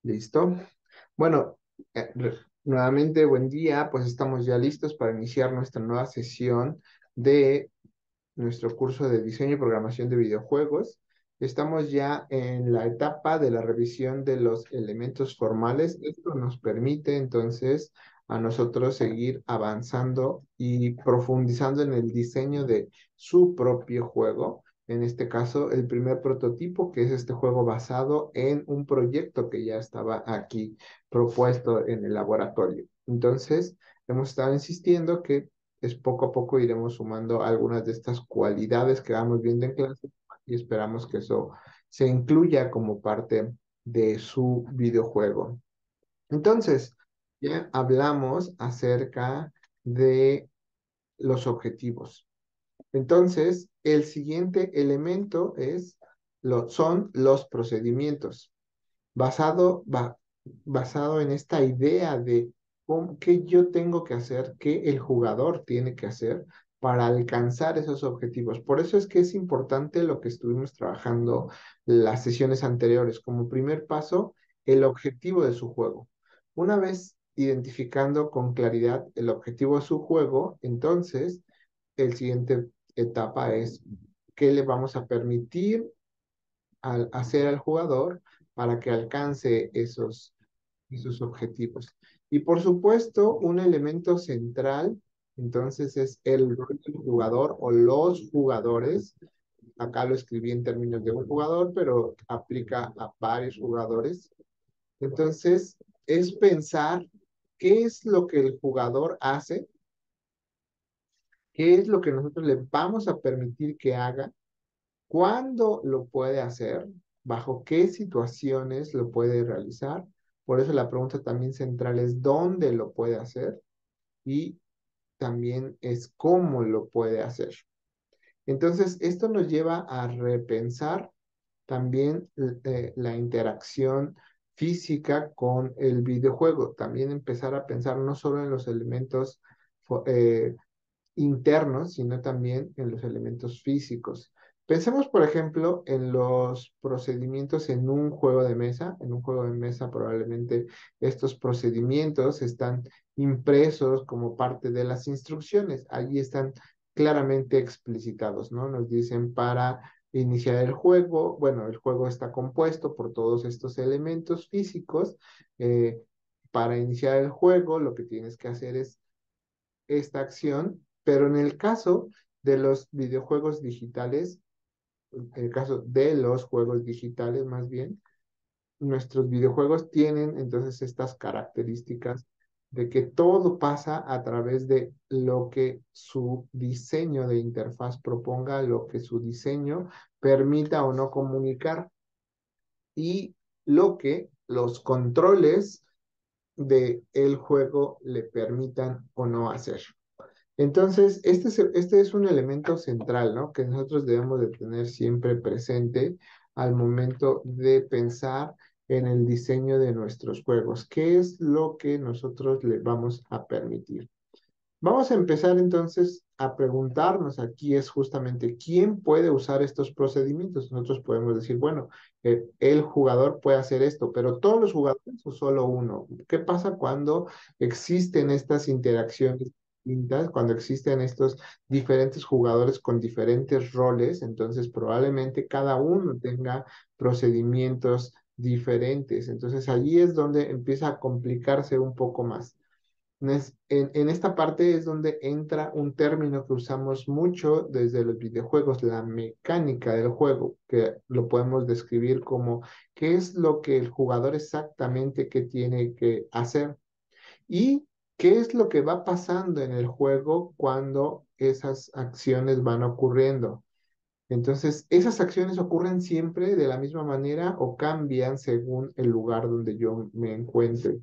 ¿Listo? Bueno, nuevamente buen día, pues estamos ya listos para iniciar nuestra nueva sesión de nuestro curso de diseño y programación de videojuegos. Estamos ya en la etapa de la revisión de los elementos formales. Esto nos permite entonces a nosotros seguir avanzando y profundizando en el diseño de su propio juego. En este caso, el primer prototipo, que es este juego basado en un proyecto que ya estaba aquí propuesto en el laboratorio. Entonces, hemos estado insistiendo que es poco a poco iremos sumando algunas de estas cualidades que vamos viendo en clase y esperamos que eso se incluya como parte de su videojuego. Entonces, ya hablamos acerca de los objetivos. Entonces, el siguiente elemento son los procedimientos basado, ba- basado en esta idea de qué yo tengo que hacer, qué el jugador tiene que hacer para alcanzar esos objetivos. Por eso es que es importante lo que estuvimos trabajando las sesiones anteriores. Como primer paso, el objetivo de su juego. Una vez identificando con claridad el objetivo de su juego, entonces el siguiente etapa es qué le vamos a permitir al hacer al jugador para que alcance esos objetivos. Y por supuesto, un elemento central, entonces, es el rol del jugador o los jugadores. Acá lo escribí en términos de un jugador, pero aplica a varios jugadores. Entonces, es pensar qué es lo que el jugador hace, qué es lo que nosotros le vamos a permitir que haga, cuándo lo puede hacer, bajo qué situaciones lo puede realizar. Por eso la pregunta también central es dónde lo puede hacer y también es cómo lo puede hacer. Entonces, esto nos lleva a repensar también la interacción física con el videojuego. También empezar a pensar no solo en los elementos internos, sino también en los elementos físicos. Pensemos, por ejemplo, en los procedimientos en un juego de mesa. En un juego de mesa probablemente estos procedimientos están impresos como parte de las instrucciones. Allí están claramente explicitados, ¿no? Nos dicen para iniciar el juego, bueno, el juego está compuesto por todos estos elementos físicos. eh, para iniciar el juego, lo que tienes que hacer es esta acción, pero en el caso de los videojuegos digitales, en el caso de los juegos digitales más bien, nuestros videojuegos tienen entonces estas características de que todo pasa a través de lo que su diseño de interfaz proponga, lo que su diseño permita o no comunicar y lo que los controles de el juego le permitan o no hacer. Entonces, este es un elemento central, ¿no? Que nosotros debemos de tener siempre presente al momento de pensar en el diseño de nuestros juegos. ¿Qué es lo que nosotros le vamos a permitir? Vamos a empezar entonces a preguntarnos aquí es justamente quién puede usar estos procedimientos. Nosotros podemos decir, bueno, el jugador puede hacer esto, pero todos los jugadores o solo uno. ¿Qué pasa cuando existen estas interacciones distintas, cuando existen estos diferentes jugadores con diferentes roles? Entonces probablemente cada uno tenga procedimientos diferentes. Entonces allí es donde empieza a complicarse un poco más. En esta parte es donde entra un término que usamos mucho desde los videojuegos, la mecánica del juego, que lo podemos describir como qué es lo que el jugador exactamente que tiene que hacer y qué es lo que va pasando en el juego cuando esas acciones van ocurriendo. Entonces, esas acciones ocurren siempre de la misma manera o cambian según el lugar donde yo me encuentre.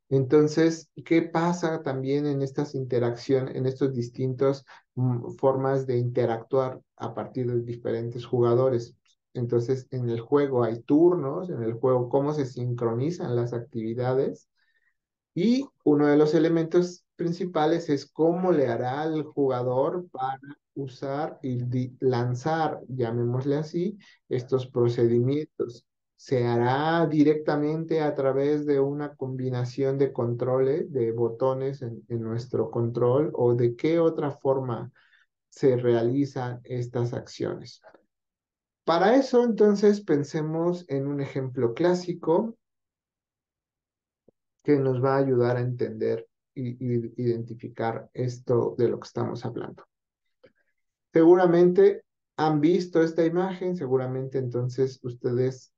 Entonces, ¿qué pasa también en estas interacciones, en estos distintos formas de interactuar a partir de diferentes jugadores? Entonces, en el juego hay turnos, en el juego cómo se sincronizan las actividades y uno de los elementos principales es cómo le hará al jugador para usar y lanzar, llamémosle así, estos procedimientos. ¿Se hará directamente a través de una combinación de controles, de botones en nuestro control, o de qué otra forma se realizan estas acciones? Para eso, entonces, pensemos en un ejemplo clásico que nos va a ayudar a entender y identificar esto de lo que estamos hablando. Seguramente han visto esta imagen, seguramente entonces ustedes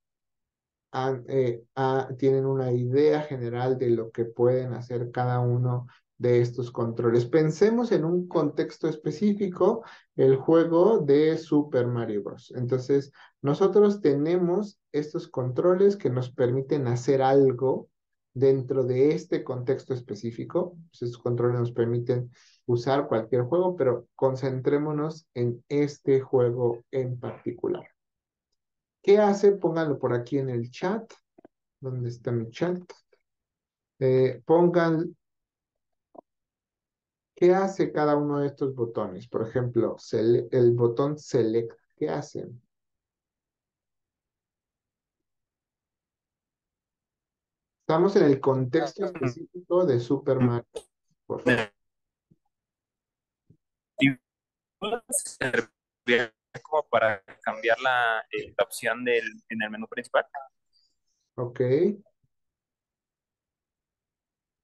tienen una idea general de lo que pueden hacer cada uno de estos controles. Pensemos en un contexto específico, el juego de Super Mario Bros. Entonces, nosotros tenemos estos controles que nos permiten hacer algo dentro de este contexto específico. Estos controles nos permiten usar cualquier juego, pero concentrémonos en este juego en particular. ¿Qué hace? Pónganlo por aquí en el chat. ¿Dónde está mi chat? Pongan qué hace cada uno de estos botones. Por ejemplo, el botón Select, ¿qué hace? Estamos en el contexto específico de Super Mario, por favor. Serviría como para cambiar la opción en el menú principal. Ok,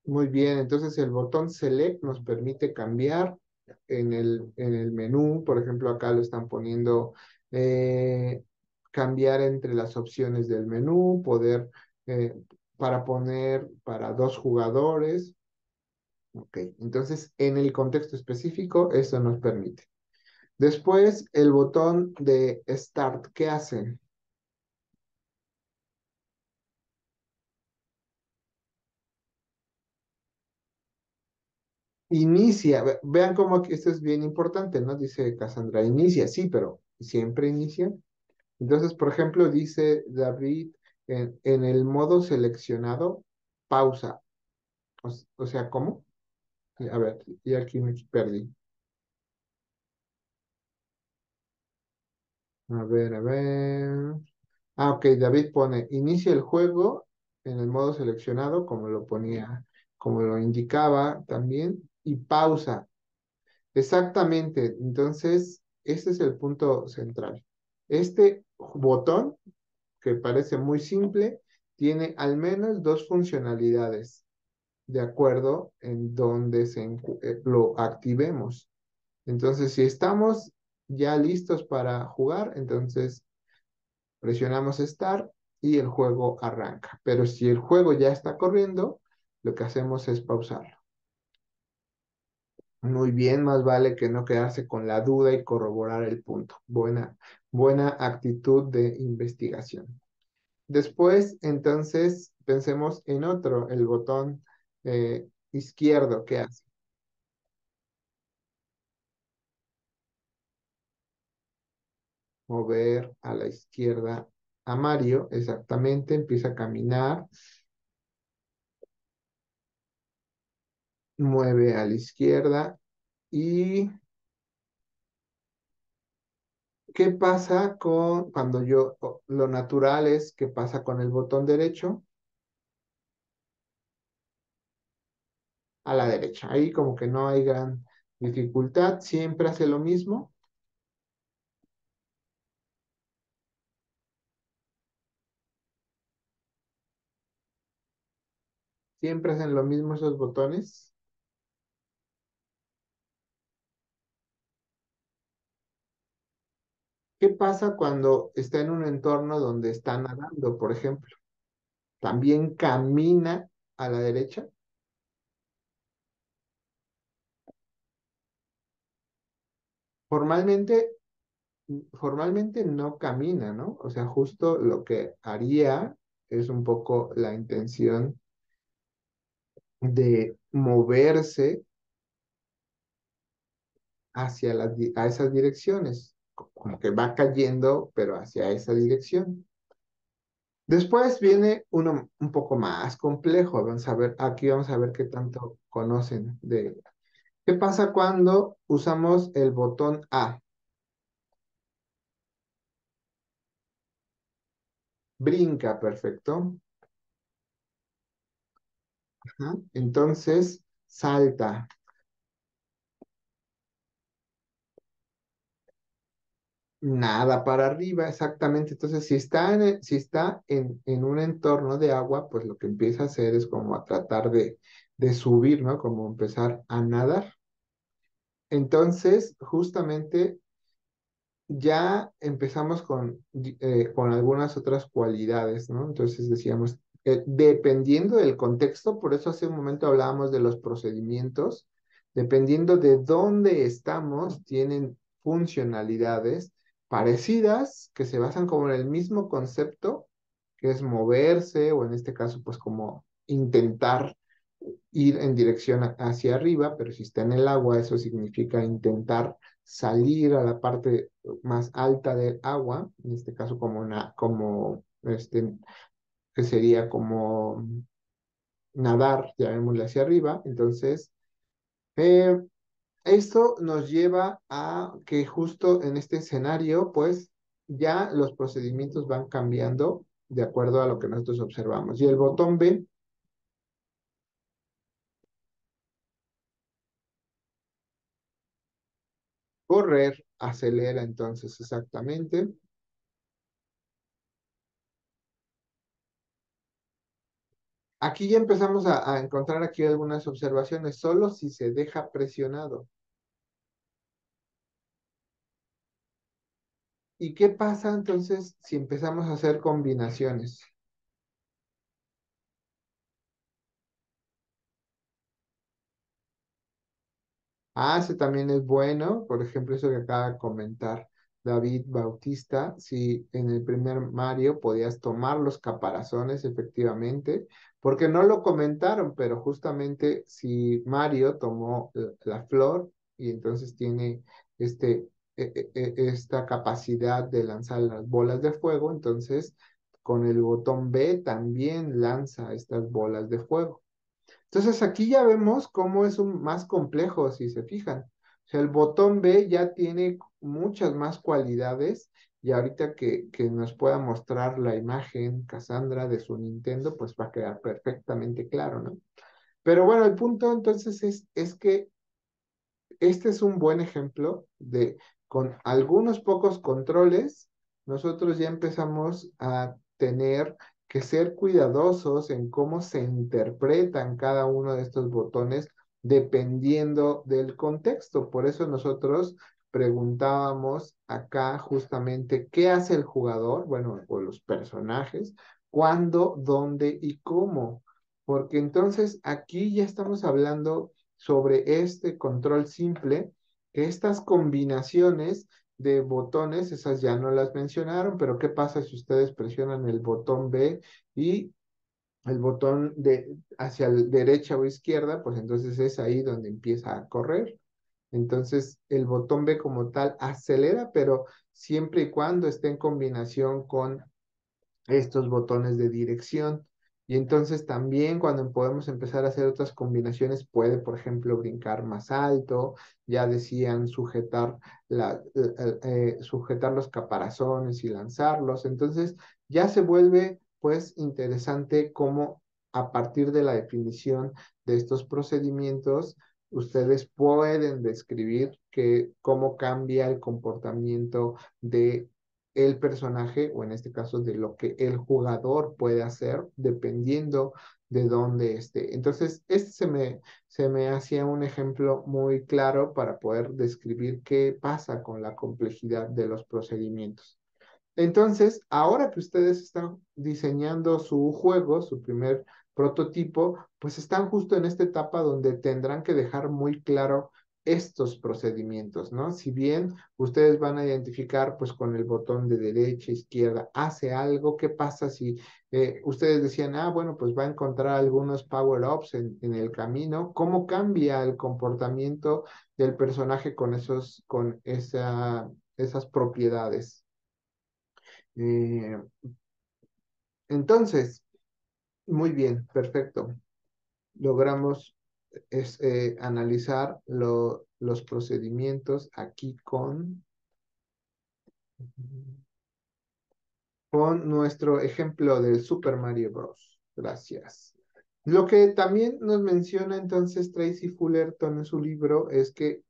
muy bien. Entonces el botón Select nos permite cambiar en el menú. Por ejemplo, acá lo están poniendo eh, cambiar entre las opciones del menú, poder eh, para poner para dos jugadores. Ok, entonces en el contexto específico eso nos permite. Después el botón de Start, ¿qué hace? Inicia. Vean cómo aquí esto es bien importante, ¿no? Dice Cassandra, inicia, sí, pero siempre inicia. Entonces, por ejemplo, dice David en el modo seleccionado, pausa. O sea, ¿cómo? A ver, y aquí me perdí. A ver, a ver. Ah, ok, David pone, inicia el juego en el modo seleccionado, como lo ponía, como lo indicaba también, y pausa. Exactamente, entonces, este es el punto central. Este botón, que parece muy simple, tiene al menos dos funcionalidades, de acuerdo en donde lo activemos. Entonces, si estamos ya listos para jugar, entonces presionamos Start y el juego arranca. Pero si el juego ya está corriendo, lo que hacemos es pausarlo. Muy bien, más vale que no quedarse con la duda y corroborar el punto. Buena actitud de investigación. Después, entonces, pensemos en otro, el botón izquierdo, ¿qué hace? Mover a la izquierda a Mario, exactamente, empieza a caminar, mueve a la izquierda y ¿qué pasa cuando lo natural es que pasa con el botón derecho a la derecha? Ahí como que no hay gran dificultad, siempre hace lo mismo, siempre hacen lo mismo esos botones. ¿Qué pasa cuando está en un entorno donde está nadando, por ejemplo? También camina a la derecha. Formalmente, formalmente no camina, ¿no? O sea, justo lo que haría es un poco la intención de moverse hacia a esas direcciones, como que va cayendo, pero hacia esa dirección. Después viene uno un poco más complejo. Aquí vamos a ver qué tanto conocen de qué pasa cuando usamos el botón A. Brinca, perfecto. Ajá. Entonces, salta. Nada para arriba, exactamente. Entonces, si está en un entorno de agua, pues lo que empieza a hacer es como a tratar de subir, ¿no? Como empezar a nadar. Entonces, justamente ya empezamos con algunas otras cualidades, ¿no? Entonces decíamos, dependiendo del contexto, por eso hace un momento hablábamos de los procedimientos, dependiendo de dónde estamos, tienen funcionalidades parecidas que se basan como en el mismo concepto, que es moverse, o en este caso, pues como intentar ir en dirección hacia arriba, pero si está en el agua, eso significa intentar salir a la parte más alta del agua, en este caso que sería como nadar, llamémosle hacia arriba. Entonces, eh, esto nos lleva a que justo en este escenario, pues ya los procedimientos van cambiando de acuerdo a lo que nosotros observamos. Y el botón B, correr, acelera entonces exactamente. Aquí ya empezamos a encontrar aquí algunas observaciones, solo si se deja presionado. ¿Y qué pasa entonces si empezamos a hacer combinaciones? Ah, ese también es bueno. Por ejemplo, eso que acaba de comentar David Bautista. Si en el primer Mario podías tomar los caparazones, efectivamente, porque no lo comentaron, pero justamente si Mario tomó la flor y entonces tiene este, esta capacidad de lanzar las bolas de fuego, entonces con el botón B también lanza estas bolas de fuego. Entonces aquí ya vemos cómo es más complejo, si se fijan. O sea, el botón B ya tiene muchas más cualidades y ahorita que nos pueda mostrar la imagen Cassandra de su Nintendo, pues va a quedar perfectamente claro, ¿no? Pero bueno, el punto entonces es que este es un buen ejemplo de, con algunos pocos controles, nosotros ya empezamos a tener que ser cuidadosos en cómo se interpretan cada uno de estos botones dependiendo del contexto. Por eso nosotros preguntábamos acá justamente qué hace el jugador, bueno, o los personajes, cuándo, dónde y cómo. Porque entonces aquí ya estamos hablando sobre este control simple, que estas combinaciones de botones, esas ya no las mencionaron, pero ¿qué pasa si ustedes presionan el botón B y el botón de hacia la derecha o izquierda? Pues entonces es ahí donde empieza a correr. Entonces el botón B como tal acelera, pero siempre y cuando esté en combinación con estos botones de dirección. Y entonces también cuando podemos empezar a hacer otras combinaciones, puede, por ejemplo, brincar más alto, ya decían sujetar los caparazones y lanzarlos. Entonces ya se vuelve pues interesante cómo a partir de la definición de estos procedimientos, ustedes pueden describir cómo cambia el comportamiento de el personaje, o en este caso de lo que el jugador puede hacer dependiendo de dónde esté. Entonces, se me hacía un ejemplo muy claro para poder describir qué pasa con la complejidad de los procedimientos. Entonces, ahora que ustedes están diseñando su juego, su primer prototipo, pues están justo en esta etapa donde tendrán que dejar muy claro estos procedimientos, ¿no? Si bien ustedes van a identificar, pues con el botón de derecha, izquierda, hace algo, ¿qué pasa si ustedes decían, ah, bueno, pues va a encontrar algunos power-ups en el camino? ¿Cómo cambia el comportamiento del personaje con esas propiedades? Eh, entonces, muy bien, perfecto. Logramos analizar los procedimientos aquí con con nuestro ejemplo del Super Mario Bros. Gracias. Lo que también nos menciona entonces Tracy Fullerton en su libro es que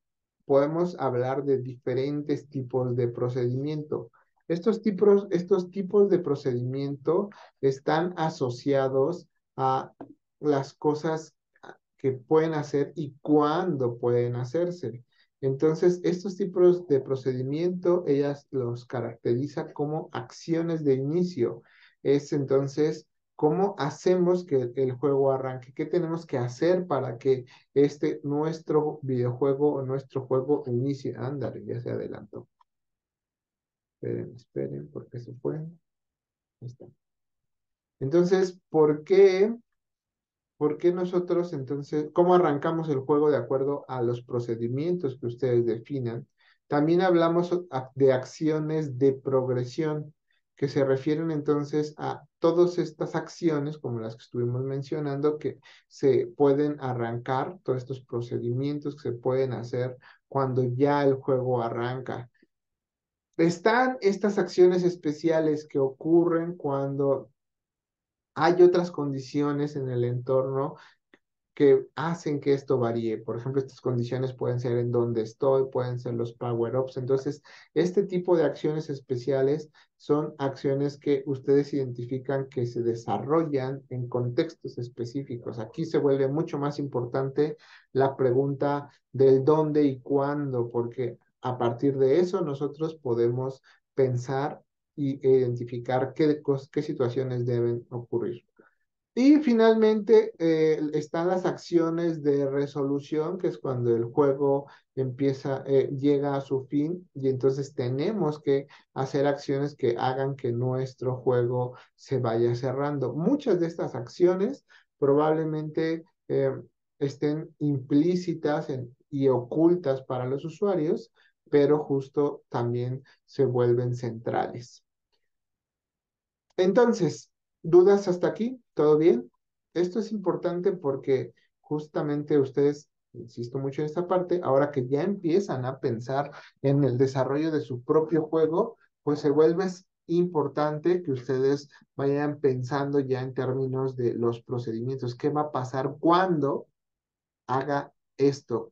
podemos hablar de diferentes tipos de procedimiento. Estos tipos de procedimiento están asociados a las cosas que pueden hacer y cuándo pueden hacerse. Entonces, estos tipos de procedimiento, ellas los caracteriza como acciones de inicio. Es entonces cómo hacemos que el juego arranque, qué tenemos que hacer para que nuestro videojuego o nuestro juego inicie. Ándale, ya se adelantó. Esperen, porque se fue. Ahí está. Entonces, ¿por qué nosotros entonces, cómo arrancamos el juego de acuerdo a los procedimientos que ustedes definan? También hablamos de acciones de progresión, que se refieren entonces a todas estas acciones, como las que estuvimos mencionando, que se pueden arrancar, todos estos procedimientos que se pueden hacer cuando ya el juego arranca. Están estas acciones especiales que ocurren cuando hay otras condiciones en el entorno que hacen que esto varíe. Por ejemplo, estas condiciones pueden ser en donde estoy, pueden ser los power-ups. Entonces, este tipo de acciones especiales son acciones que ustedes identifican que se desarrollan en contextos específicos. Aquí se vuelve mucho más importante la pregunta del dónde y cuándo, porque a partir de eso nosotros podemos pensar y identificar qué situaciones deben ocurrir. Y finalmente están las acciones de resolución, que es cuando el juego llega a su fin y entonces tenemos que hacer acciones que hagan que nuestro juego se vaya cerrando. Muchas de estas acciones probablemente estén implícitas y ocultas para los usuarios, pero justo también se vuelven centrales. Entonces, ¿dudas hasta aquí? ¿Todo bien? Esto es importante porque justamente ustedes, insisto mucho en esta parte, ahora que ya empiezan a pensar en el desarrollo de su propio juego, pues se vuelve importante que ustedes vayan pensando ya en términos de los procedimientos. ¿Qué va a pasar cuando haga esto?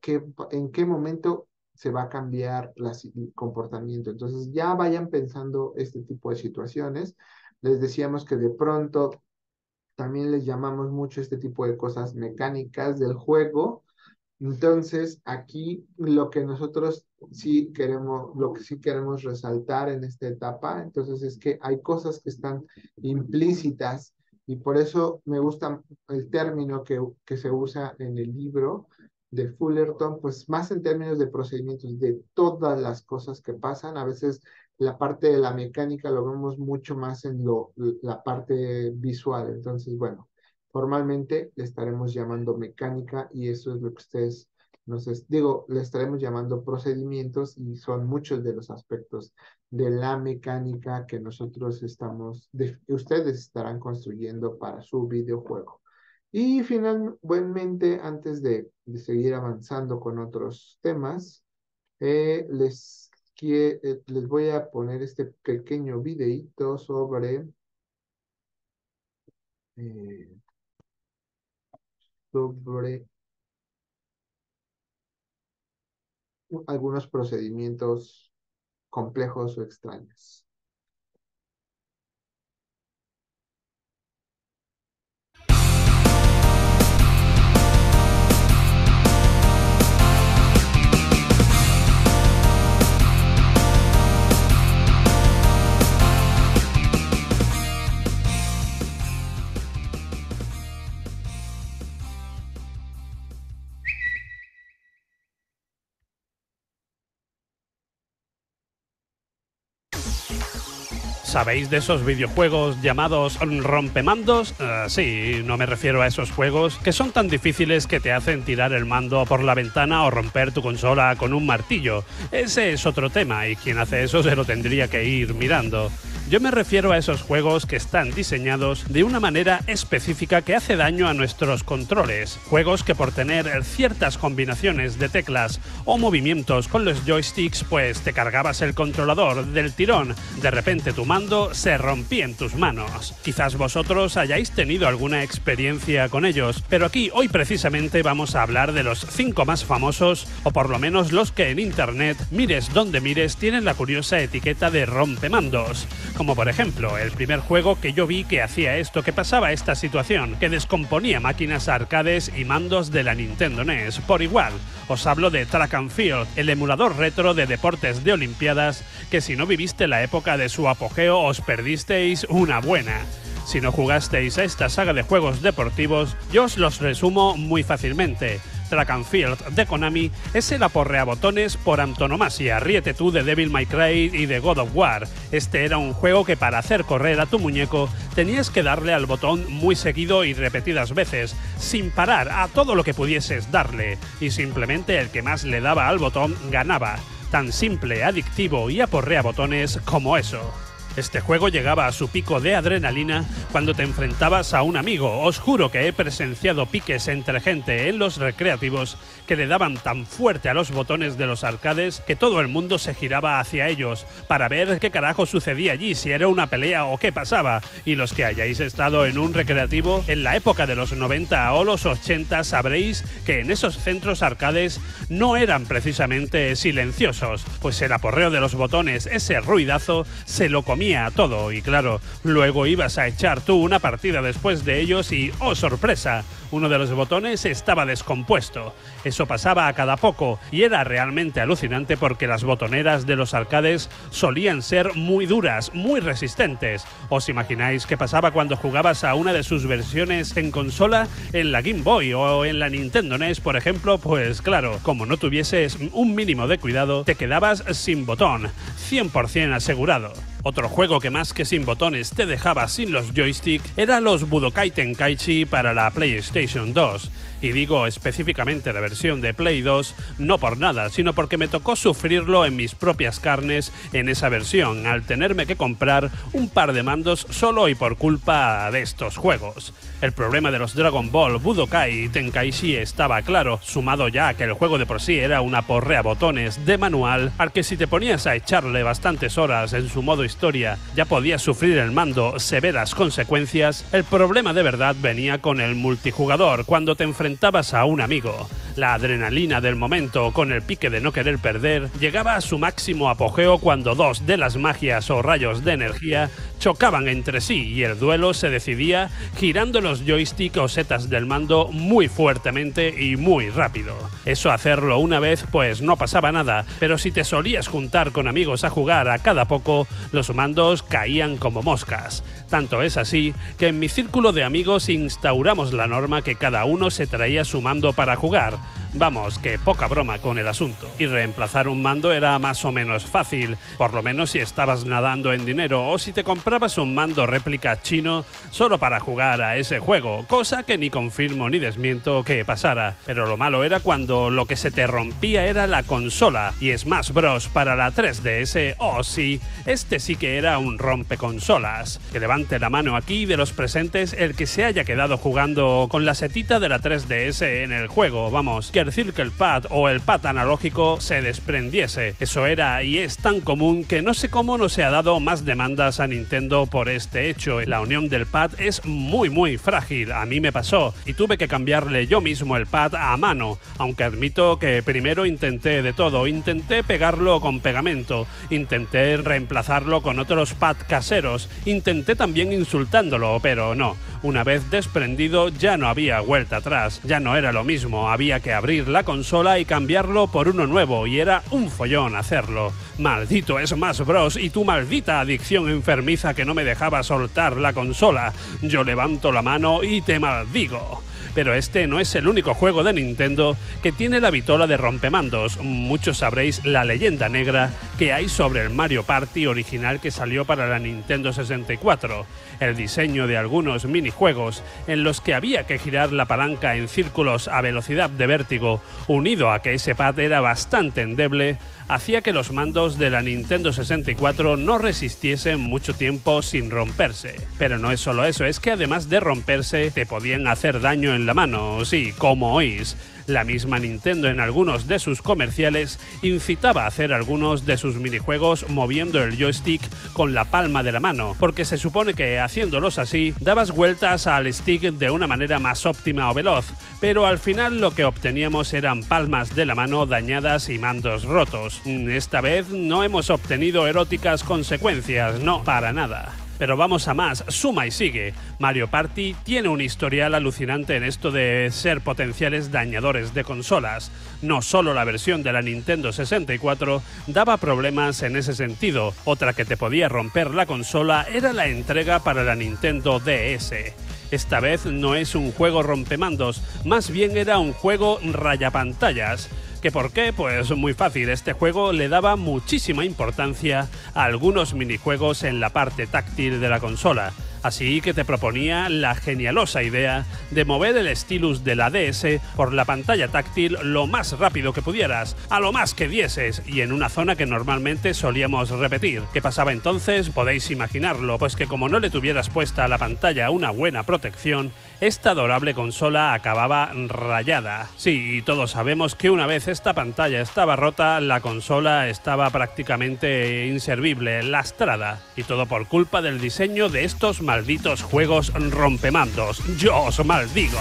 ¿En qué momento se va a cambiar el comportamiento? Entonces ya vayan pensando este tipo de situaciones. Les decíamos que de pronto también les llamamos mucho este tipo de cosas mecánicas del juego. Entonces, aquí lo que nosotros sí queremos, lo que sí queremos resaltar en esta etapa, entonces es que hay cosas que están implícitas y por eso me gusta el término que se usa en el libro de Fullerton, pues más en términos de procedimientos, de todas las cosas que pasan. A veces la parte de la mecánica lo vemos mucho más en la parte visual. Entonces, bueno, formalmente le estaremos llamando mecánica y eso es lo que ustedes le estaremos llamando procedimientos y son muchos de los aspectos de la mecánica que ustedes estarán construyendo para su videojuego. Y finalmente, antes de seguir avanzando con otros temas, les voy a poner este pequeño videíto eh, sobre algunos procedimientos complejos o extraños. ¿Sabéis de esos videojuegos llamados rompemandos? Sí, no me refiero a esos juegos que son tan difíciles que te hacen tirar el mando por la ventana o romper tu consola con un martillo. Ese es otro tema y quien hace eso se lo tendría que ir mirando. Yo me refiero a esos juegos que están diseñados de una manera específica que hace daño a nuestros controles. Juegos que por tener ciertas combinaciones de teclas o movimientos con los joysticks, pues te cargabas el controlador del tirón. De repente tu mando se rompía en tus manos. Quizás vosotros hayáis tenido alguna experiencia con ellos, pero aquí hoy precisamente vamos a hablar de los 5 más famosos, o por lo menos los que en internet, mires donde mires, tienen la curiosa etiqueta de rompemandos. Como por ejemplo, el primer juego que yo vi que hacía esto, que pasaba esta situación, que descomponía máquinas arcades y mandos de la Nintendo NES por igual. Os hablo de Track and Field, el emulador retro de deportes de Olimpiadas, que si no viviste la época de su apogeo os perdisteis una buena. Si no jugasteis a esta saga de juegos deportivos, yo os los resumo muy fácilmente. Track and Field de Konami es el aporreabotones por antonomasia. Ríete tú de Devil May Cry y de God of War. Este era un juego que para hacer correr a tu muñeco tenías que darle al botón muy seguido y repetidas veces, sin parar a todo lo que pudieses darle, y simplemente el que más le daba al botón ganaba. Tan simple, adictivo y aporreabotones como eso. Este juego llegaba a su pico de adrenalina cuando te enfrentabas a un amigo. Os juro que he presenciado piques entre gente en los recreativos que le daban tan fuerte a los botones de los arcades que todo el mundo se giraba hacia ellos para ver qué carajo sucedía allí, si era una pelea o qué pasaba. Y los que hayáis estado en un recreativo en la época de los 90 o los 80 sabréis que en esos centros arcades no eran precisamente silenciosos, pues el aporreo de los botones, ese ruidazo, se lo comía a todo. Y claro, luego ibas a echar tú una partida después de ellos y ¡oh sorpresa! Uno de los botones estaba descompuesto. Eso pasaba a cada poco y era realmente alucinante porque las botoneras de los arcades solían ser muy duras, muy resistentes. ¿Os imagináis qué pasaba cuando jugabas a una de sus versiones en consola, en la Game Boy o en la Nintendo NES, por ejemplo? Pues claro, como no tuvieses un mínimo de cuidado, te quedabas sin botón, 100% asegurado. Otro juego que más que sin botones te dejaba sin los joysticks era los Budokai Tenkaichi para la PlayStation 2. Y digo específicamente la versión de Play 2 no por nada, sino porque me tocó sufrirlo en mis propias carnes en esa versión, al tenerme que comprar un par de mandos solo y por culpa de estos juegos. El problema de los Dragon Ball Budokai Tenkaichi estaba claro, sumado ya a que el juego de por sí era una porreabotones de manual, al que si te ponías a echarle bastantes horas en su modo historia ya podías sufrir el mando severas consecuencias. El problema de verdad venía con el multijugador, cuando te enfrentabas a un amigo. La adrenalina del momento, con el pique de no querer perder, llegaba a su máximo apogeo cuando dos de las magias o rayos de energía chocaban entre sí y el duelo se decidía girando los joysticks o setas del mando muy fuertemente y muy rápido. Eso hacerlo una vez pues no pasaba nada, pero si te solías juntar con amigos a jugar a cada poco, los mandos caían como moscas. Tanto es así que en mi círculo de amigos instauramos la norma que cada uno se traía su mando para jugar. Vamos, que poca broma con el asunto. Y reemplazar un mando era más o menos fácil, por lo menos si estabas nadando en dinero o si te comprabas un mando réplica chino solo para jugar a ese juego, cosa que ni confirmo ni desmiento que pasara. Pero lo malo era cuando lo que se te rompía era la consola, y Smash Bros. Para la 3DS, oh sí, este sí que era un rompeconsolas. Que levante la mano aquí de los presentes el que se haya quedado jugando con la setita de la 3DS en el juego, vamos, que decir que el pad o el pad analógico se desprendiese. Eso era y es tan común que no sé cómo no se ha dado más demandas a Nintendo por este hecho. La unión del pad es muy frágil, a mí me pasó, y tuve que cambiarle yo mismo el pad a mano, aunque admito que primero intenté de todo. Intenté pegarlo con pegamento, intenté reemplazarlo con otros pad caseros, intenté también insultándolo, pero no. Una vez desprendido ya no había vuelta atrás, ya no era lo mismo, había que abrir la consola y cambiarlo por uno nuevo, y era un follón hacerlo. Maldito Smash Bros. Y tu maldita adicción enfermiza que no me dejaba soltar la consola. Yo levanto la mano y te maldigo. Pero este no es el único juego de Nintendo que tiene la vitola de rompemandos. Muchos sabréis la leyenda negra que hay sobre el Mario Party original que salió para la Nintendo 64. El diseño de algunos minijuegos en los que había que girar la palanca en círculos a velocidad de vértigo, unido a que ese pad era bastante endeble, hacía que los mandos de la Nintendo 64 no resistiesen mucho tiempo sin romperse. Pero no es solo eso, es que además de romperse, te podían hacer daño en la mano, sí, como oís. La misma Nintendo en algunos de sus comerciales incitaba a hacer algunos de sus minijuegos moviendo el joystick con la palma de la mano, porque se supone que haciéndolos así dabas vueltas al stick de una manera más óptima o veloz, pero al final lo que obteníamos eran palmas de la mano dañadas y mandos rotos. Esta vez no hemos obtenido eróticas consecuencias, no, para nada. Pero vamos a más, suma y sigue. Mario Party tiene un historial alucinante en esto de ser potenciales dañadores de consolas. No solo la versión de la Nintendo 64 daba problemas en ese sentido, otra que te podía romper la consola era la entrega para la Nintendo DS. Esta vez no es un juego rompemandos, más bien era un juego rayapantallas. ¿Que por qué? Pues muy fácil, este juego le daba muchísima importancia a algunos minijuegos en la parte táctil de la consola, así que te proponía la genialosa idea de mover el stylus de la DS por la pantalla táctil lo más rápido que pudieras, a lo más que dieses, y en una zona que normalmente solíamos repetir. ¿Qué pasaba entonces? Podéis imaginarlo, pues que como no le tuvieras puesta a la pantalla una buena protección, esta adorable consola acababa rayada. Sí, y todos sabemos que una vez esta pantalla estaba rota, la consola estaba prácticamente inservible, lastrada, y todo por culpa del diseño de estos malditos juegos rompemandos. ¡Yo os maldigo!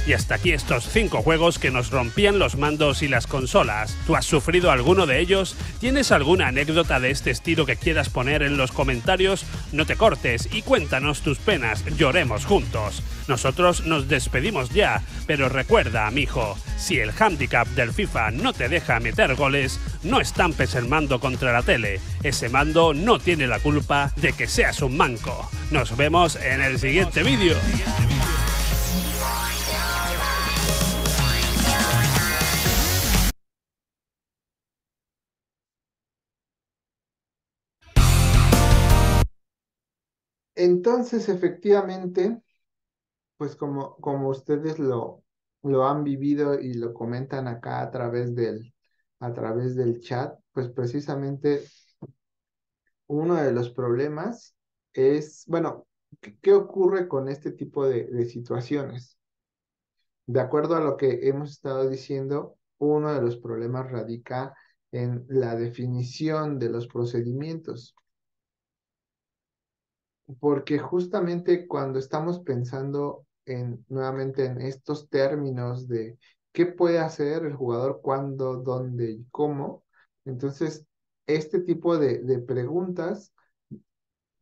Y hasta aquí estos 5 juegos que nos rompían los mandos y las consolas. ¿Tú has sufrido alguno de ellos? ¿Tienes alguna anécdota de este estilo que quieras poner en los comentarios? No te cortes y cuéntanos tus penas, lloremos juntos. Nosotros nos despedimos ya, pero recuerda, amigo, si el handicap del FIFA no te deja meter goles, no estampes el mando contra la tele. Ese mando no tiene la culpa de que seas un manco. Nos vemos en el siguiente vídeo. Entonces, efectivamente, pues como ustedes lo han vivido y lo comentan acá a través del chat, pues precisamente uno de los problemas es, bueno, ¿qué ocurre con este tipo de situaciones? De acuerdo a lo que hemos estado diciendo, uno de los problemas radica en la definición de los procedimientos. Porque justamente cuando estamos pensando nuevamente en estos términos de qué puede hacer el jugador, cuándo, dónde y cómo, entonces este tipo de preguntas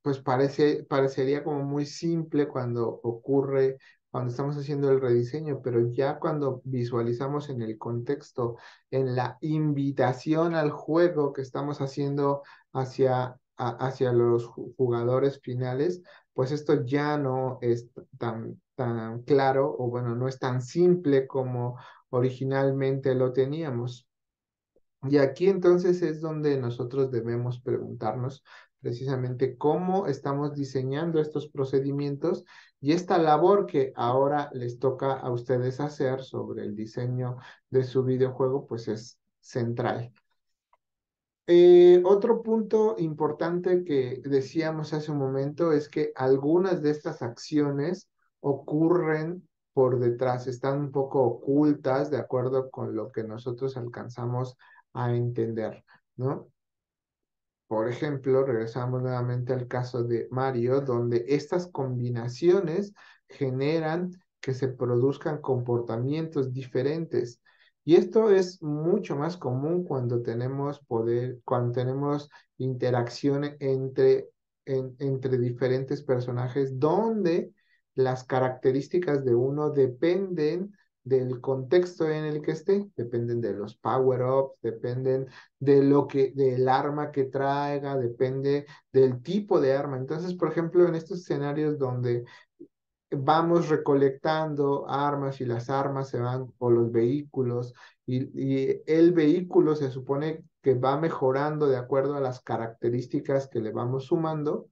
pues parecería como muy simple cuando ocurre, cuando estamos haciendo el rediseño, pero ya cuando visualizamos en el contexto, en la invitación al juego que estamos haciendo hacia los jugadores finales, pues esto ya no es tan claro, o bueno, no es tan simple como originalmente lo teníamos. Y aquí entonces es donde nosotros debemos preguntarnos precisamente cómo estamos diseñando estos procedimientos y esta labor que ahora les toca a ustedes hacer sobre el diseño de su videojuego, pues es central. Otro punto importante que decíamos hace un momento es que algunas de estas acciones ocurren por detrás, están un poco ocultas de acuerdo con lo que nosotros alcanzamos a entender, ¿no? Por ejemplo, regresamos nuevamente al caso de Mario, donde estas combinaciones generan que se produzcan comportamientos diferentes. Y esto es mucho más común cuando tenemos poder, cuando tenemos interacción entre diferentes personajes, donde las características de uno dependen del contexto en el que esté, dependen de los power-ups, dependen del arma que traiga, depende del tipo de arma. Entonces, por ejemplo, en estos escenarios donde vamos recolectando armas y las armas se van, o los vehículos, y el vehículo se supone que va mejorando de acuerdo a las características que le vamos sumando,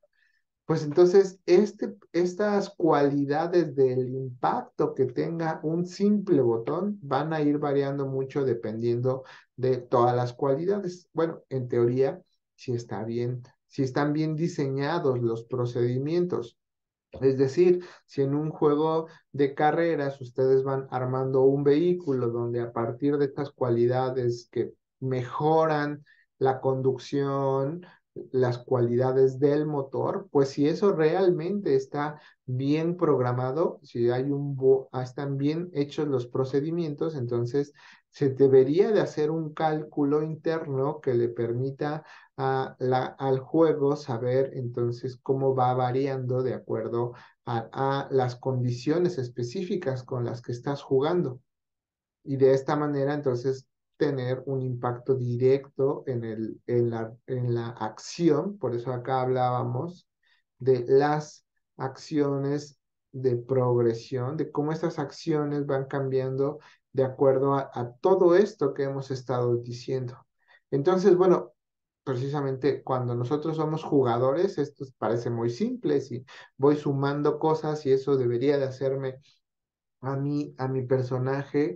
pues entonces estas cualidades del impacto que tenga un simple botón van a ir variando mucho dependiendo de todas las cualidades. Bueno, en teoría, si está bien, si están bien diseñados los procedimientos. Es decir, si en un juego de carreras ustedes van armando un vehículo donde a partir de estas cualidades que mejoran la conducción, las cualidades del motor, pues si eso realmente está bien programado, si hay están bien hechos los procedimientos, entonces se debería de hacer un cálculo interno que le permita al juego saber entonces cómo va variando de acuerdo a las condiciones específicas con las que estás jugando. Y de esta manera entonces tener un impacto directo en la acción. Por eso acá hablábamos de las acciones de progresión, de cómo estas acciones van cambiando de acuerdo a todo esto que hemos estado diciendo. Entonces, bueno, precisamente cuando nosotros somos jugadores, esto parece muy simple, si voy sumando cosas y eso debería de hacerme a mi personaje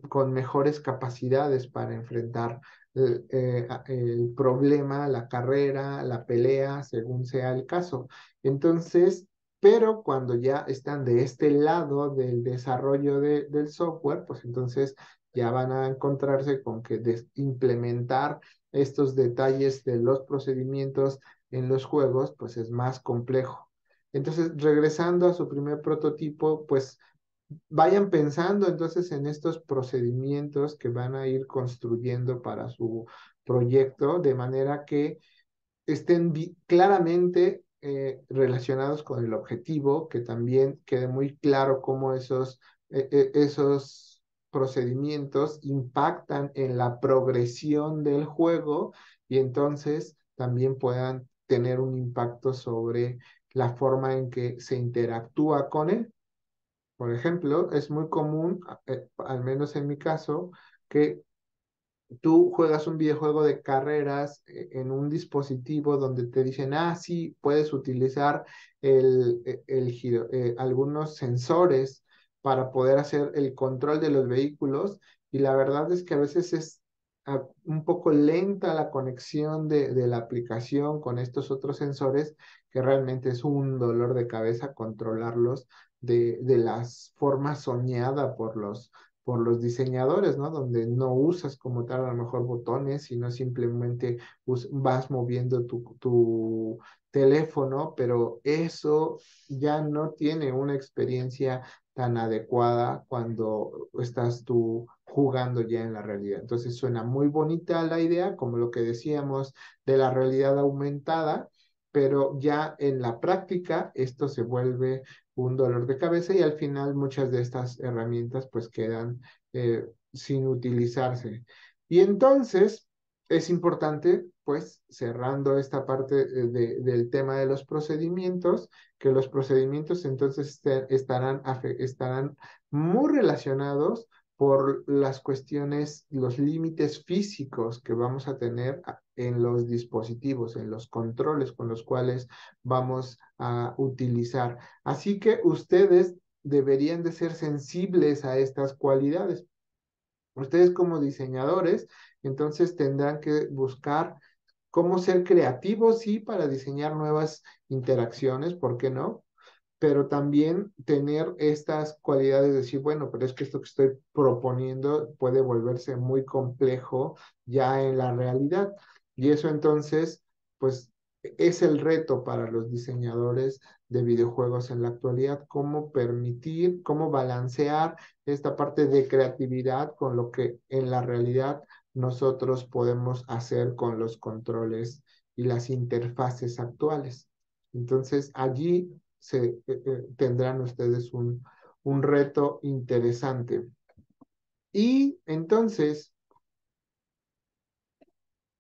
con mejores capacidades para enfrentar el problema, la carrera, la pelea, según sea el caso. Entonces, pero cuando ya están de este lado del desarrollo del software, pues entonces ya van a encontrarse con que implementar estos detalles de los procedimientos en los juegos, pues es más complejo. Entonces, regresando a su primer prototipo, pues vayan pensando entonces en estos procedimientos que van a ir construyendo para su proyecto, de manera que estén claramente relacionados con el objetivo, que también quede muy claro cómo esos procedimientos impactan en la progresión del juego y entonces también puedan tener un impacto sobre la forma en que se interactúa con él. Por ejemplo, es muy común, al menos en mi caso, que tú juegas un videojuego de carreras en un dispositivo donde te dicen, ah, sí, puedes utilizar algunos sensores para poder hacer el control de los vehículos y la verdad es que a veces es un poco lenta la conexión de la aplicación con estos otros sensores que realmente es un dolor de cabeza controlarlos de las formas soñada por los diseñadores, ¿no? Donde no usas como tal a lo mejor botones, sino simplemente vas moviendo tu teléfono, pero eso ya no tiene una experiencia tan adecuada cuando estás tú jugando ya en la realidad. Entonces suena muy bonita la idea, como lo que decíamos de la realidad aumentada, pero ya en la práctica esto se vuelve un dolor de cabeza y al final muchas de estas herramientas pues quedan sin utilizarse. Y entonces es importante pues cerrando esta parte del tema de los procedimientos, que los procedimientos entonces estarán muy relacionados por las cuestiones, los límites físicos que vamos a tener en los dispositivos, en los controles con los cuales vamos a utilizar. Así que ustedes deberían de ser sensibles a estas cualidades. Ustedes como diseñadores, entonces tendrán que buscar cómo ser creativos, sí, para diseñar nuevas interacciones, ¿por qué no? Pero también tener estas cualidades de decir, bueno, pero es que esto que estoy proponiendo puede volverse muy complejo ya en la realidad. Y eso entonces, pues es el reto para los diseñadores de videojuegos en la actualidad, cómo permitir, cómo balancear esta parte de creatividad con lo que en la realidad nosotros podemos hacer con los controles y las interfaces actuales. Entonces, allí tendrán ustedes un reto interesante. Y entonces,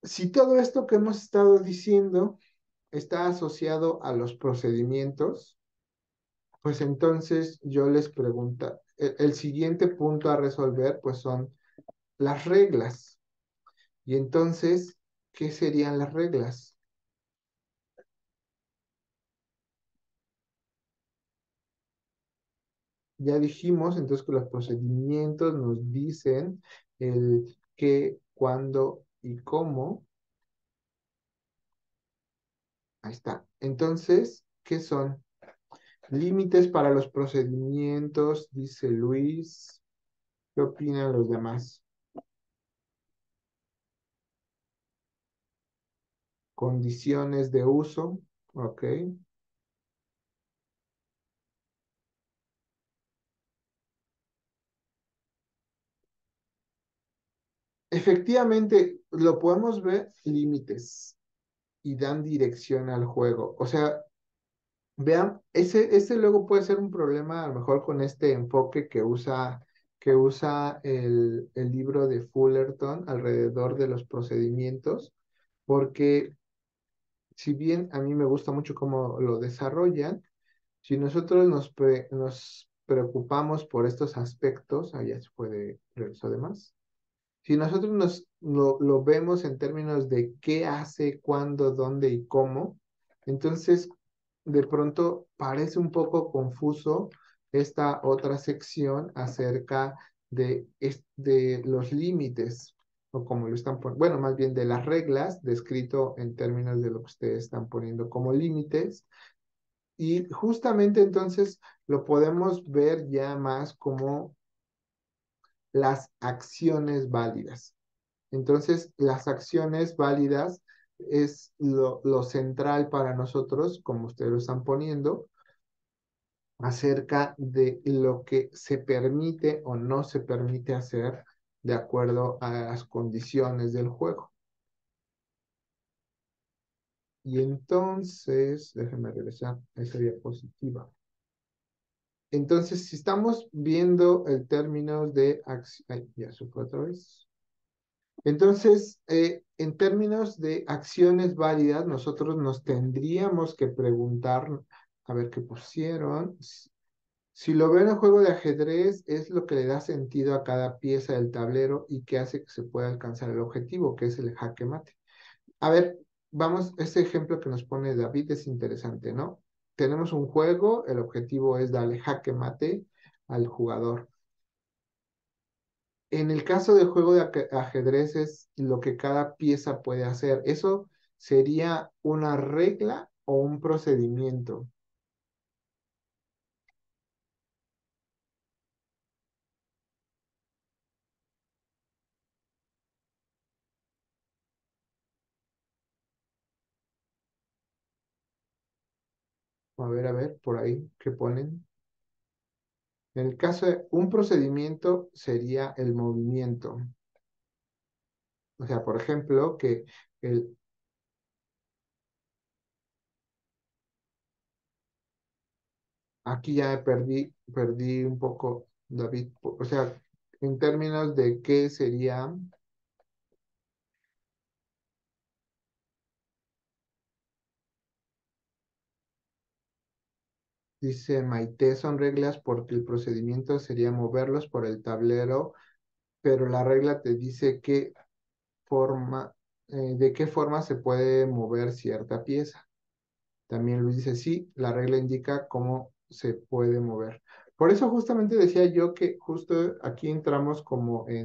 si todo esto que hemos estado diciendo está asociado a los procedimientos, Pues entonces yo les pregunto, el siguiente punto a resolver pues son las reglas. Y entonces, ¿qué serían las reglas? Ya dijimos entonces que los procedimientos nos dicen el qué, cuándo y cómo. Ahí está. Entonces, ¿qué son? Límites para los procedimientos, dice Luis. ¿Qué opinan los demás? Condiciones de uso, ok. Efectivamente, lo podemos ver límites y dan dirección al juego. O sea, vean, ese luego puede ser un problema a lo mejor con este enfoque que usa el libro de Fullerton alrededor de los procedimientos, porque si bien a mí me gusta mucho cómo lo desarrollan, si nosotros nos preocupamos por estos aspectos, allá se puede regresar además. Si nosotros lo vemos en términos de qué hace, cuándo, dónde y cómo, entonces de pronto parece un poco confuso esta otra sección acerca de los límites, o como lo están poniendo, bueno, más bien de las reglas, descrito en términos de lo que ustedes están poniendo como límites. Y justamente entonces lo podemos ver ya más como las acciones válidas. Entonces, las acciones válidas es lo central para nosotros, como ustedes lo están poniendo, acerca de lo que se permite o no se permite hacer de acuerdo a las condiciones del juego. Y entonces, déjenme regresar a esa diapositiva. Entonces, si estamos viendo el término de acción, ya supo otra vez. Entonces, en términos de acciones válidas, nosotros nos tendríamos que preguntar, a ver qué pusieron. Si lo ven en juego de ajedrez, es lo que le da sentido a cada pieza del tablero y que hace que se pueda alcanzar el objetivo, que es el jaque mate. A ver, vamos, ese ejemplo que nos pone David es interesante, ¿no? Tenemos un juego, el objetivo es darle jaque mate al jugador. En el caso del juego de ajedrez es lo que cada pieza puede hacer. ¿Eso sería una regla o un procedimiento? A ver, por ahí, ¿qué ponen? En el caso de un procedimiento sería el movimiento. O sea, por ejemplo, que el, aquí ya perdí un poco, David. O sea, en términos de qué sería, dice Maite, son reglas porque el procedimiento sería moverlos por el tablero, pero la regla te dice forma, de qué forma se puede mover cierta pieza. También Luis dice, sí, la regla indica cómo se puede mover. Por eso justamente decía yo que justo aquí entramos como eh,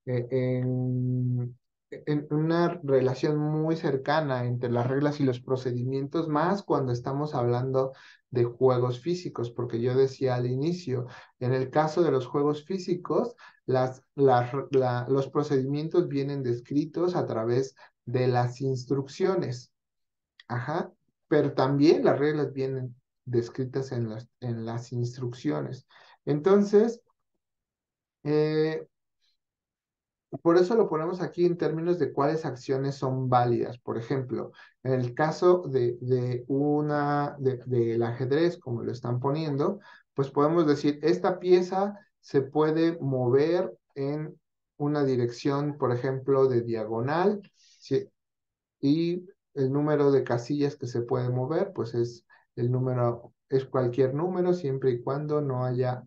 en, en una relación muy cercana entre las reglas y los procedimientos, más cuando estamos hablando de juegos físicos, porque yo decía al inicio, en el caso de los juegos físicos, los procedimientos vienen descritos a través de las instrucciones. Ajá, pero también las reglas vienen descritas en las instrucciones. Entonces, eh, por eso lo ponemos aquí en términos de cuáles acciones son válidas. Por ejemplo, en el caso del ajedrez, como lo están poniendo, pues podemos decir, esta pieza se puede mover en una dirección, por ejemplo, de diagonal, ¿sí? Y el número de casillas que se puede mover, pues es el número es cualquier número siempre y cuando no haya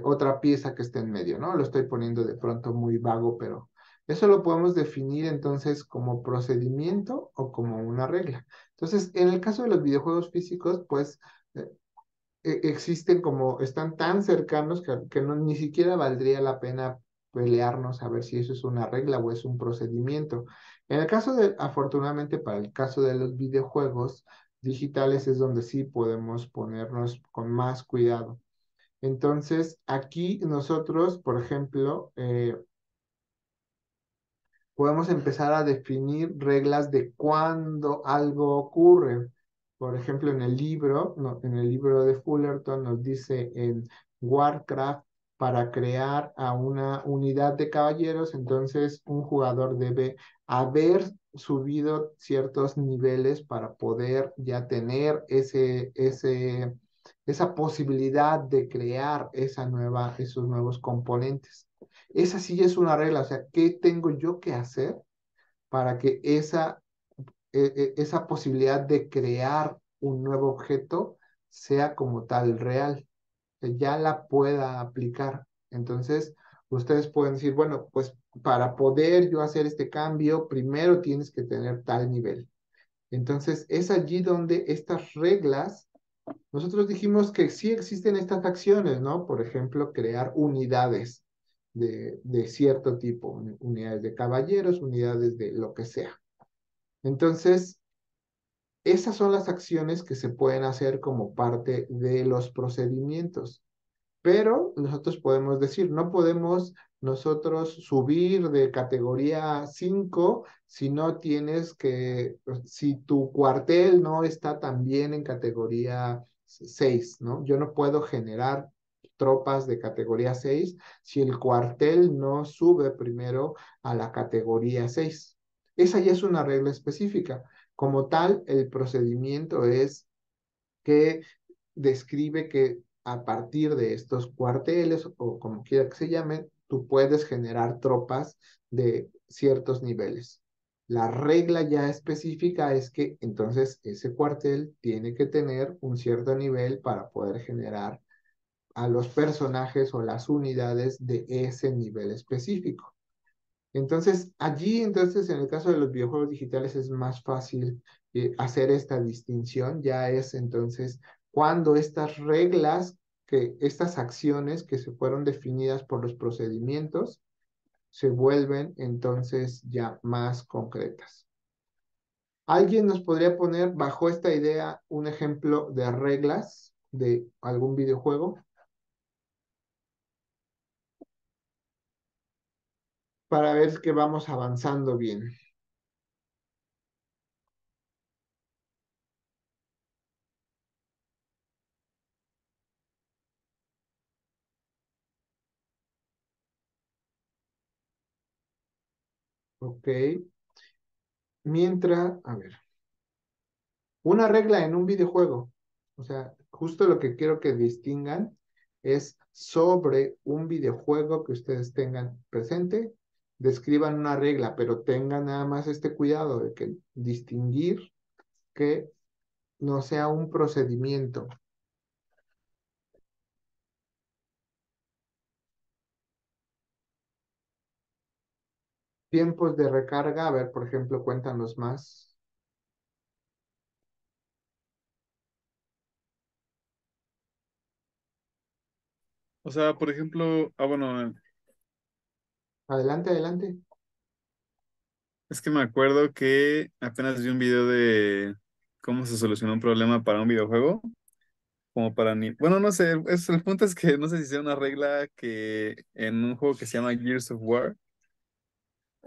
otra pieza que esté en medio, ¿no? Lo estoy poniendo de pronto muy vago, pero eso lo podemos definir entonces como procedimiento o como una regla. Entonces, en el caso de los videojuegos físicos, pues eh, existen como, están tan cercanos que ni siquiera valdría la pena pelearnos a ver si eso es una regla o es un procedimiento. En el caso afortunadamente para el caso de los videojuegos digitales es donde sí podemos ponernos con más cuidado. Entonces, aquí nosotros, por ejemplo, podemos empezar a definir reglas de cuándo algo ocurre. Por ejemplo, en el libro, en el libro de Fullerton nos dice en Warcraft, para crear a una unidad de caballeros, entonces un jugador debe haber subido ciertos niveles para poder ya tener esa posibilidad de crear esos nuevos componentes. Esa sí es una regla, o sea, ¿qué tengo yo que hacer para que esa posibilidad de crear un nuevo objeto sea como tal real, que ya la pueda aplicar? Entonces, ustedes pueden decir, bueno, pues para poder yo hacer este cambio, primero tienes que tener tal nivel. Entonces, es allí donde estas reglas, nosotros dijimos que sí existen estas acciones, ¿no? Por ejemplo, crear unidades de cierto tipo, unidades de caballeros, unidades de lo que sea. Entonces, esas son las acciones que se pueden hacer como parte de los procedimientos. Pero nosotros podemos decir, no podemos nosotros subir de categoría 5 si no tienes si tu cuartel no está también en categoría 6, ¿no? Yo no puedo generar tropas de categoría 6 si el cuartel no sube primero a la categoría 6. Esa ya es una regla específica. Como tal, el procedimiento es que describe que a partir de estos cuarteles o como quiera que se llamen, tú puedes generar tropas de ciertos niveles. La regla ya específica es que entonces ese cuartel tiene que tener un cierto nivel para poder generar a los personajes o las unidades de ese nivel específico. Entonces, allí, entonces, en el caso de los videojuegos digitales es más fácil hacer esta distinción. Ya es entonces cuando estas reglas, estas acciones que se fueron definidas por los procedimientos, se vuelven entonces ya más concretas. ¿Alguien nos podría poner bajo esta idea un ejemplo de reglas de algún videojuego para ver que vamos avanzando bien? Ok. Mientras, a ver. Una regla en un videojuego. O sea, justo lo que quiero que distingan es sobre un videojuego que ustedes tengan presente, describan una regla, pero tengan nada más este cuidado de que distinguir que no sea un procedimiento. Tiempos de recarga, a ver, por ejemplo, cuéntanos más. O sea, por ejemplo, bueno, Adelante, adelante. es que me acuerdo que apenas vi un video de cómo se solucionó un problema para un videojuego, como para ni... Bueno, no sé, el punto es que no sé si sea una regla que en un juego que se llama Gears of War,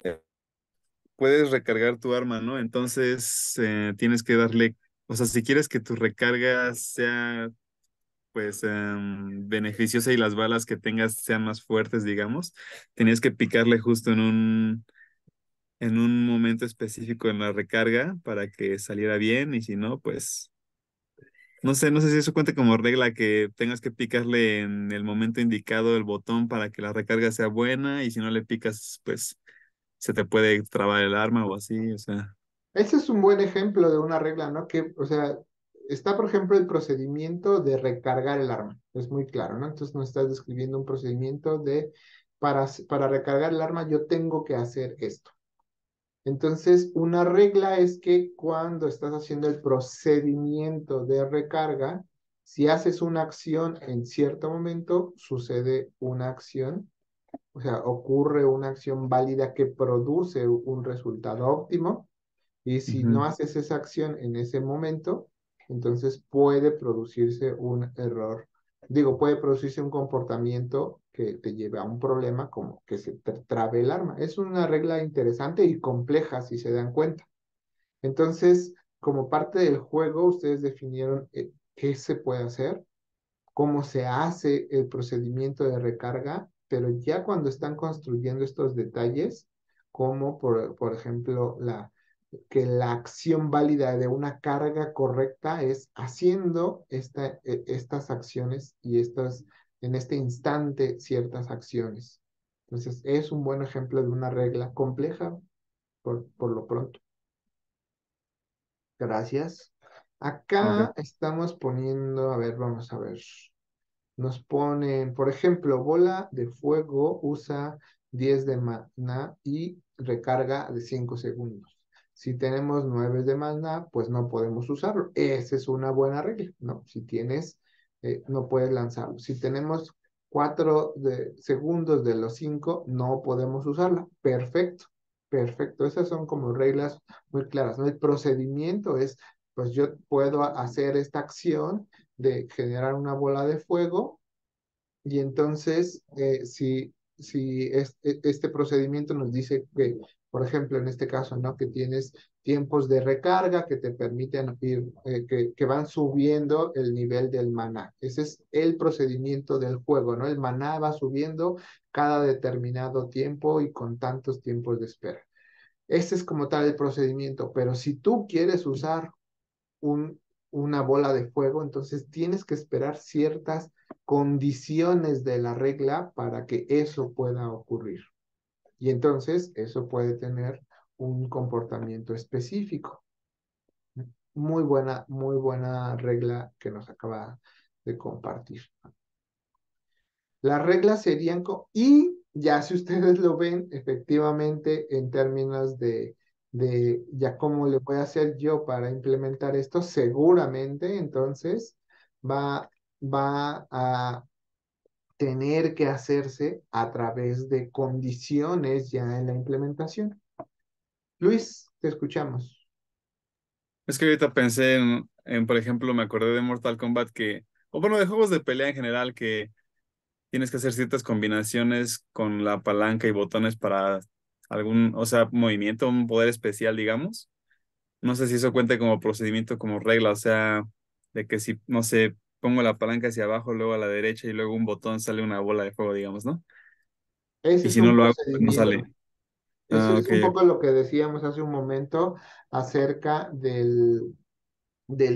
eh, puedes recargar tu arma, ¿no? Entonces tienes que darle, o sea, si quieres que tu recarga sea, pues, beneficiosa y las balas que tengas sean más fuertes, digamos, tenías que picarle justo en un momento específico en la recarga para que saliera bien y si no, pues no sé si eso cuenta como regla que tengas que picarle en el momento indicado el botón para que la recarga sea buena y si no le picas, pues se te puede trabar el arma o así, o sea. Ese es un buen ejemplo de una regla, ¿no? Que, o sea, está, por ejemplo, el procedimiento de recargar el arma. Es muy claro, ¿no? Entonces nos estás describiendo un procedimiento para recargar el arma yo tengo que hacer esto. Entonces, una regla es que cuando estás haciendo el procedimiento de recarga, si haces una acción en cierto momento, sucede una acción, o sea, ocurre una acción válida que produce un resultado óptimo. Y si no Ujú. haces esa acción en ese momento, entonces puede producirse un error. Digo, puede producirse un comportamiento que te lleve a un problema como que se te trabe el arma. Es una regla interesante y compleja si se dan cuenta. Entonces, como parte del juego, ustedes definieron qué se puede hacer, cómo se hace el procedimiento de recarga, pero ya cuando están construyendo estos detalles, como por ejemplo que la acción válida de una carga correcta es haciendo estas acciones y en este instante ciertas acciones. Entonces, es un buen ejemplo de una regla compleja por lo pronto. Gracias. Ok. Acá estamos poniendo, a ver, vamos a ver. Nos ponen, por ejemplo, bola de fuego usa 10 de maná y recarga de 5 segundos. Si tenemos 9 de maná, pues no podemos usarlo. Esa es una buena regla, ¿no? Si tienes, no puedes lanzarlo. Si tenemos 4 segundos de los 5, no podemos usarla. Perfecto, perfecto. Esas son como reglas muy claras, ¿no? El procedimiento es, pues yo puedo hacer esta acción de generar una bola de fuego y entonces si este procedimiento nos dice que, por ejemplo, en este caso, ¿no? Que tienes tiempos de recarga que te permiten ir, que van subiendo el nivel del maná. Ese es el procedimiento del juego, ¿no? El maná va subiendo cada determinado tiempo y con tantos tiempos de espera. Ese es como tal el procedimiento, pero si tú quieres usar un, una bola de fuego, entonces tienes que esperar ciertas condiciones de la regla para que eso pueda ocurrir. Y entonces eso puede tener un comportamiento específico. Muy buena regla que nos acaba de compartir. Las reglas serían, y ya si ustedes lo ven, efectivamente, en términos de ya cómo le voy a hacer yo para implementar esto, seguramente entonces va, va a tener que hacerse a través de condiciones ya en la implementación. Luis, te escuchamos. Es que ahorita pensé por ejemplo, me acordé de Mortal Kombat o bueno, de juegos de pelea en general que tienes que hacer ciertas combinaciones con la palanca y botones para o sea, movimiento, un poder especial, digamos. No sé si eso cuenta como procedimiento, como regla, o sea, de que si, no sé, pongo la palanca hacia abajo, luego a la derecha y luego un botón sale una bola de fuego, digamos, ¿no? Ese Y es si no un lo hago, pues no procedimiento. sale. Eso Ah, es ok, un ok. poco lo que decíamos hace un momento acerca del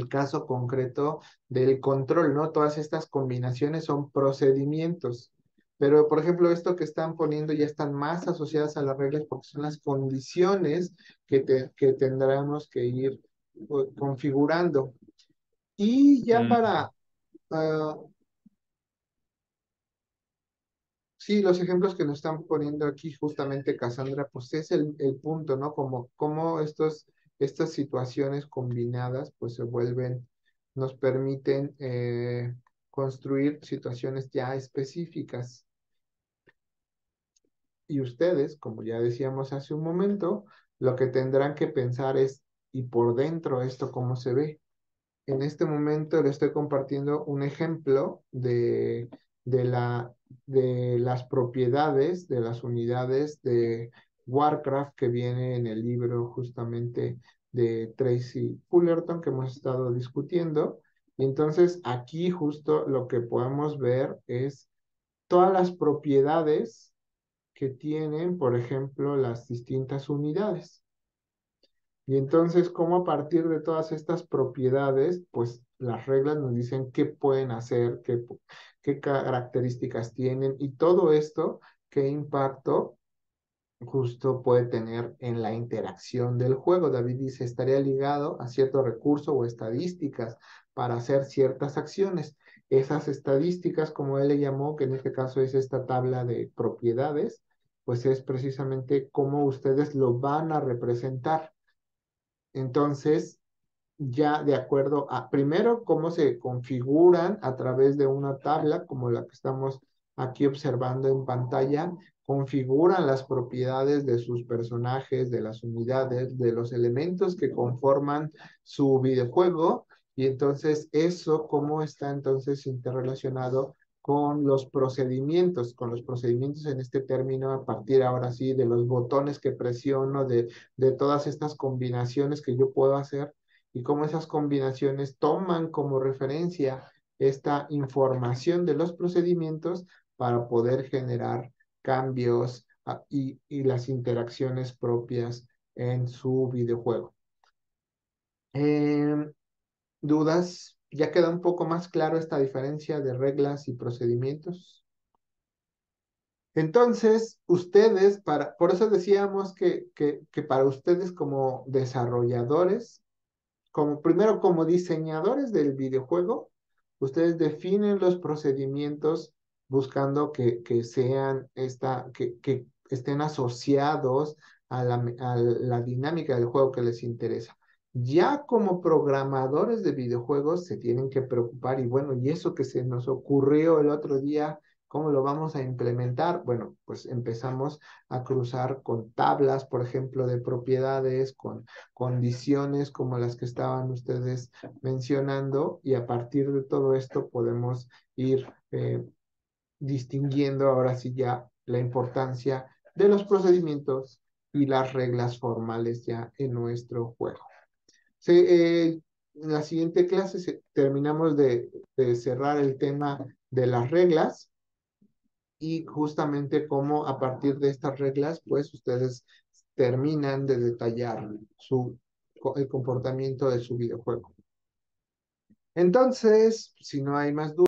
caso concreto del control, ¿no? Todas estas combinaciones son procedimientos. Pero, por ejemplo, esto que están poniendo ya están más asociadas a las reglas porque son las condiciones que tendremos que ir configurando. Y ya Mm, para, ah, sí, los ejemplos que nos están poniendo aquí justamente Cassandra, pues es el punto, ¿no? Como estas situaciones combinadas, pues se vuelven, nos permiten construir situaciones ya específicas. Y ustedes, como ya decíamos hace un momento, lo que tendrán que pensar es, ¿y por dentro esto cómo se ve? En este momento le estoy compartiendo un ejemplo de, la, de las propiedades de las unidades de Warcraft que viene en el libro justamente de Tracy Fullerton que hemos estado discutiendo. Y entonces aquí justo lo que podemos ver es todas las propiedades que tienen, por ejemplo, las distintas unidades. Y entonces, cómo a partir de todas estas propiedades, pues las reglas nos dicen qué pueden hacer, qué características tienen y todo esto, qué impacto justo puede tener en la interacción del juego. David dice, estaría ligado a cierto recurso o estadísticas para hacer ciertas acciones. Esas estadísticas, como él le llamó, que en este caso es esta tabla de propiedades, pues es precisamente cómo ustedes lo van a representar. Entonces, ya de acuerdo a, primero, cómo se configuran a través de una tabla como la que estamos aquí observando en pantalla, configuran las propiedades de sus personajes, de las unidades, de los elementos que conforman su videojuego, y entonces eso, cómo está entonces interrelacionado con los procedimientos en este término, a partir ahora sí de los botones que presiono, de todas estas combinaciones que yo puedo hacer y cómo esas combinaciones toman como referencia esta información de los procedimientos para poder generar cambios y las interacciones propias en su videojuego. ¿Dudas? ¿Ya queda un poco más claro esta diferencia de reglas y procedimientos? Entonces, ustedes, por eso decíamos que para ustedes como desarrolladores, primero como diseñadores del videojuego, ustedes definen los procedimientos buscando que sean que estén asociados a la dinámica del juego que les interesa. Ya como programadores de videojuegos se tienen que preocupar y bueno, y eso que se nos ocurrió el otro día, ¿cómo lo vamos a implementar? Bueno, pues empezamos a cruzar con tablas, por ejemplo, de propiedades, con condiciones como las que estaban ustedes mencionando, y a partir de todo esto podemos ir distinguiendo ahora sí ya la importancia de los procedimientos y las reglas formales ya en nuestro juego. En la siguiente clase terminamos de cerrar el tema de las reglas y justamente cómo a partir de estas reglas, pues ustedes terminan de detallar el comportamiento de su videojuego. Entonces, si no hay más dudas,